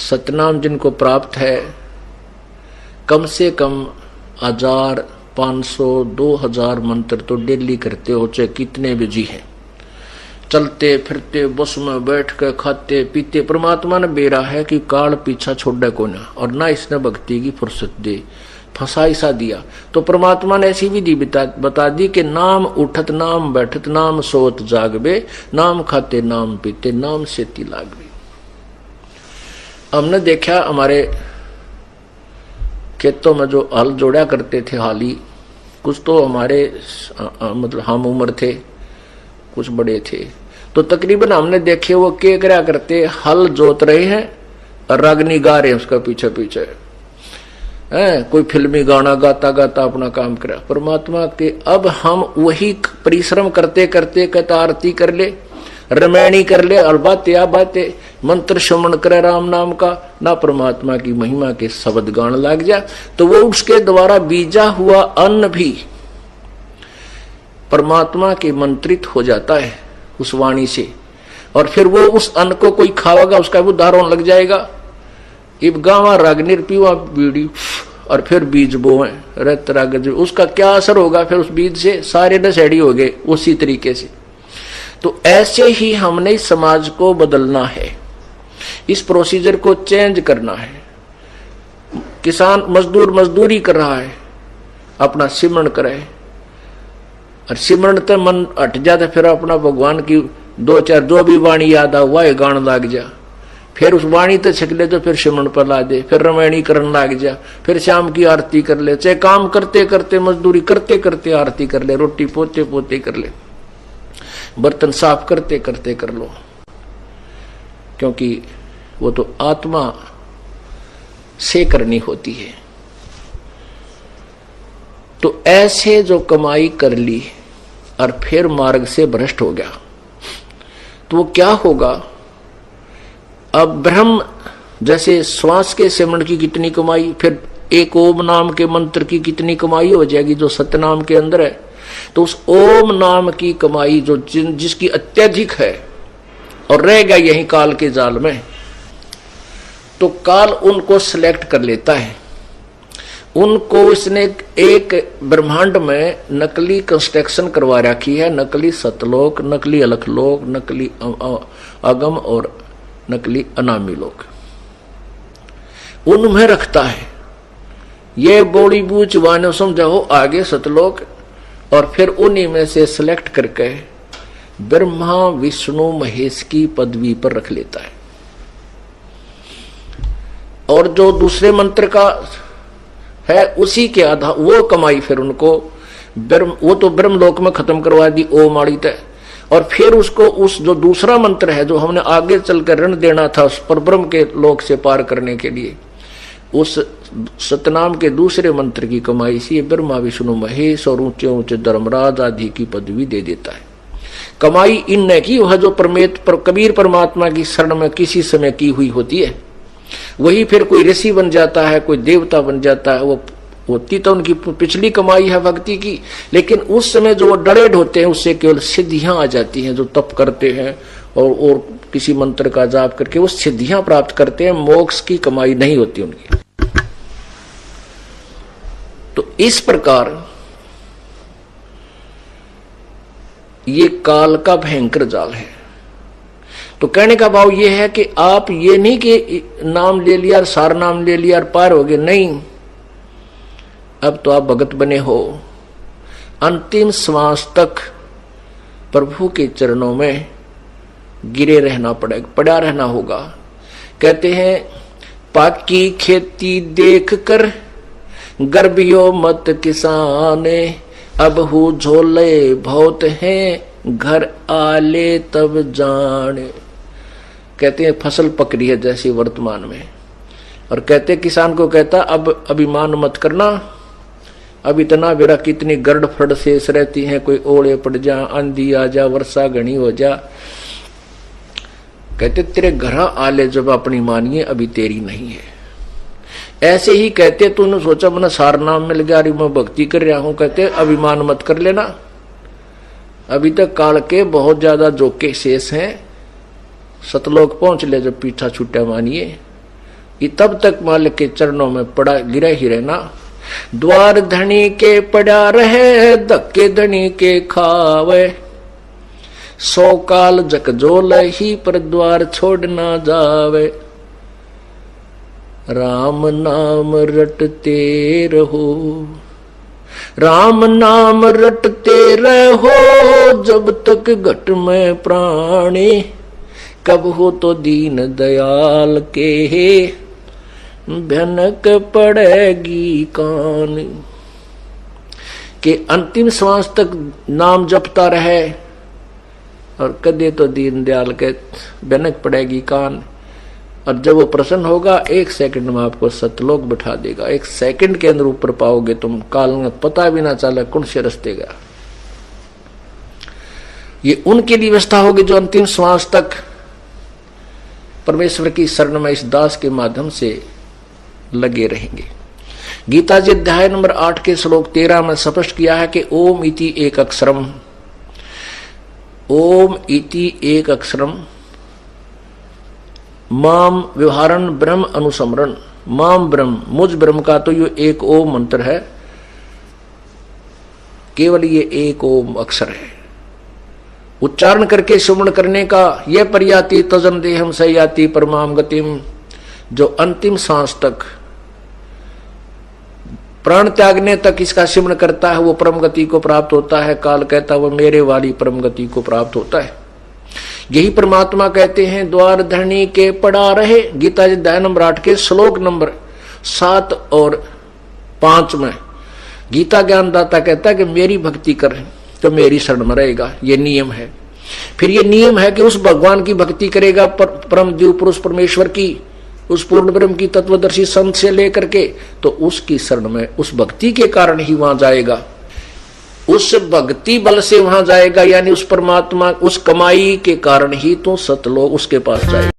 सतनाम जिनको प्राप्त है, कम से कम 1000, 500, 2000 मंत्र तो डेली करते हो, चाहे कितने भी जी हैं। चलते फिरते बस में बैठ के खाते पीते, परमात्मा ने बेरा है कि काल पीछा छोड़े को ना, और ना इसने भक्ति की फुर्सत दे, फंसा सा दिया। तो परमात्मा ने ऐसी विधि बता दी कि नाम उठत नाम बैठत नाम सोत जागबे, नाम खाते नाम पीते नाम सेती लागबे। हमने देखा हमारे खेतों में जो हल जोड़ा करते थे हाली, कुछ तो हमारे मतलब हम उम्र थे, कुछ बड़े थे, तो तकरीबन हमने देखे वो क्या क्या करते, हल जोत रहे हैं और रागनी गा रहे हैं उसका पीछे पीछे, कोई फिल्मी गाना गाता गाता अपना काम करा। परमात्मा के अब हम वही परिश्रम करते करते कहता आरती कर ले, रमैणी कर ले, और बातें मंत्र श्रवण करे राम नाम का, ना परमात्मा की महिमा के शब्द गान लग जा, तो वो उसके द्वारा बीजा हुआ अन्न भी परमात्मा के मंत्रित हो जाता है उस वाणी से, और फिर वो उस अन्न को कोई खावेगा उसका भी उदाहरण लग जाएगा। इब गावा रागनिर पीवा बीड़ी, और फिर बीज बोए रत राग, उसका क्या असर होगा फिर उस बीज से, सारे नशेड़ी हो गए उसी तरीके से। तो ऐसे ही हमने इस समाज को बदलना है, इस प्रोसीजर को चेंज करना है। किसान मजदूर मजदूरी कर रहा है, अपना सिमरण करे, और सिमरण तो मन हट जाता, फिर अपना भगवान की 2-4 जो भी वाणी याद आ वह गान लाग जा, फिर उस वाणी तो छिक ले, तो फिर सिमरण पर ला दे, फिर रमैणी करने लाग जा, फिर शाम की आरती कर ले, चाहे काम करते करते मजदूरी करते करते आरती कर ले, रोटी पोते पोते कर ले, बर्तन साफ करते करते कर लो, क्योंकि वो तो आत्मा से करनी होती है। तो ऐसे जो कमाई कर ली और फिर मार्ग से भ्रष्ट हो गया, तो वो क्या होगा? अब ब्रह्म जैसे श्वास के सिमरण की कितनी कमाई, फिर एक ओम नाम के मंत्र की कितनी कमाई हो जाएगी जो सतनाम के अंदर है। तो उस ओम नाम की कमाई जो जिसकी अत्यधिक है और रह गया यहीं काल के जाल में, तो काल उनको सिलेक्ट कर लेता है। उनको इसने एक ब्रह्मांड में नकली कंस्ट्रक्शन करवा रखी है, नकली सतलोक, नकली अलखलोक, नकली अगम और नकली अनामी लोक उनमें रखता है। ये बोली बूझ वानो समझाओ आगे सतलोक, और फिर उन्हीं में से सिलेक्ट करके ब्रह्मा विष्णु महेश की पदवी पर रख लेता है। और जो दूसरे मंत्र का है उसी के आधार वो कमाई फिर उनको वो तो ब्रह्मलोक में खत्म करवा दी ओम आड़ी तय, और फिर उसको उस जो दूसरा मंत्र है जो हमने आगे चलकर ऋण देना था उस पर ब्रह्म के लोक से पार करने के लिए, उस सतनाम के दूसरे मंत्र की कमाई से ब्रह्मा विष्णु महेश और ऊंचे ऊंचे धर्मराज आदि की पदवी दे देता है। कमाई इन की वह जो कबीर परमात्मा की शरण में किसी समय की हुई होती है, वही फिर कोई ऋषि बन जाता है, कोई देवता बन जाता है, वो होती तो उनकी पिछली कमाई है भक्ति की, लेकिन उस समय जो वो डरेड होते हैं उससे केवल सिद्धियां आ जाती हैं। जो तप करते हैं और किसी मंत्र का जाप करके वो सिद्धियां प्राप्त करते हैं, मोक्ष की कमाई नहीं होती उनकी। तो इस प्रकार ये काल का भयंकर जाल है। तो कहने का भाव ये है कि आप ये नहीं कि नाम ले लिया, सार नाम ले लिया और पार हो गए, नहीं। अब तो आप भगत बने हो, अंतिम श्वास तक प्रभु के चरणों में गिरे रहना पड़ेगा, पड़ा रहना होगा। कहते हैं पाकी खेती देख कर गर्भियो मत किसाने, अब हु झोले बहुत हैं घर आले तब जाने। कहते हैं फसल पक रही है जैसे वर्तमान में, और कहते किसान को कहता अब अभिमान मत करना, अब इतना बेरा कितनी गर्द फड़ शेष रहती हैं, कोई ओले पड़ जा, आंधी आ जा, वर्षा घनी हो जा। कहते तेरे घर आले जब अपनी मानिए अभी तेरी नहीं है। ऐसे ही कहते तूने सोचा मैंने सार नाम मिल गया, मैं भक्ति कर रहा हूं, कहते अभिमान मत कर लेना, अभी तक काल के बहुत ज्यादा जोके शेष हैं, सतलोक पहुंच ले जब पीछा छूटा मानिए। ये तब तक मालिक के चरणों में पड़ा गिरा ही रहना। द्वार धनी के पड़ा रहे, धक्के धनी के खावे, 100 काल जकजोल ही पर द्वार छोड़ ना जावे। राम नाम रटते रहो, राम नाम रटते रहो, जब तक घट में प्राणी, कब हो तो दीन दयाल के भनक पड़ेगी कान। के अंतिम श्वास तक नाम जपता रहे और कदे तो दीन दयाल के भनक पड़ेगी कान। और जब वो प्रसन्न होगा 1 सेकंड में आपको सतलोक बैठा देगा। 1 सेकंड के अंदर ऊपर पाओगे तुम, काल में पता भी ना चले कौन से रास्ते गया। ये उनके लिए व्यवस्था होगी जो अंतिम श्वास तक परमेश्वर की शरण में इस दास के माध्यम से लगे रहेंगे। गीता जी अध्याय नंबर 8 के श्लोक 13 में स्पष्ट किया है कि ओम इति एक अक्षरम, ओम इति एक अक्षरम, माम व्यवहारन ब्रह्म अनुसमरण। माम ब्रह्म, मुझ ब्रह्म का तो ये एक ओम मंत्र है, केवल ये एक ओम अक्षर है। उच्चारण करके सुमरण करने का यह पर्याति तजन देहम सयाति परमाम गतिम, जो अंतिम सांस तक प्राण त्यागने तक इसका सिमरण करता है वो परम गति को प्राप्त होता है। काल कहता वो मेरे वाली परम गति को प्राप्त होता है। यही परमात्मा कहते हैं द्वार धरणी के पड़ा रहे। गीता जी अध्याय नंबर 8 के श्लोक नंबर 7 और 5 में गीता ज्ञानदाता कहता है कि मेरी भक्ति कर तो मेरी शरण में रहेगा। ये नियम है। फिर ये नियम है कि उस भगवान की भक्ति करेगा, परम दिव्य पुरुष परमेश्वर की, उस पूर्ण ब्रह्म की तत्वदर्शी संत से लेकर के, तो उसकी शरण में उस भक्ति के कारण ही वहां जाएगा। उस भक्ति बल से वहां जाएगा, यानी उस परमात्मा उस कमाई के कारण ही तो सतलोक उसके पास जाएगा।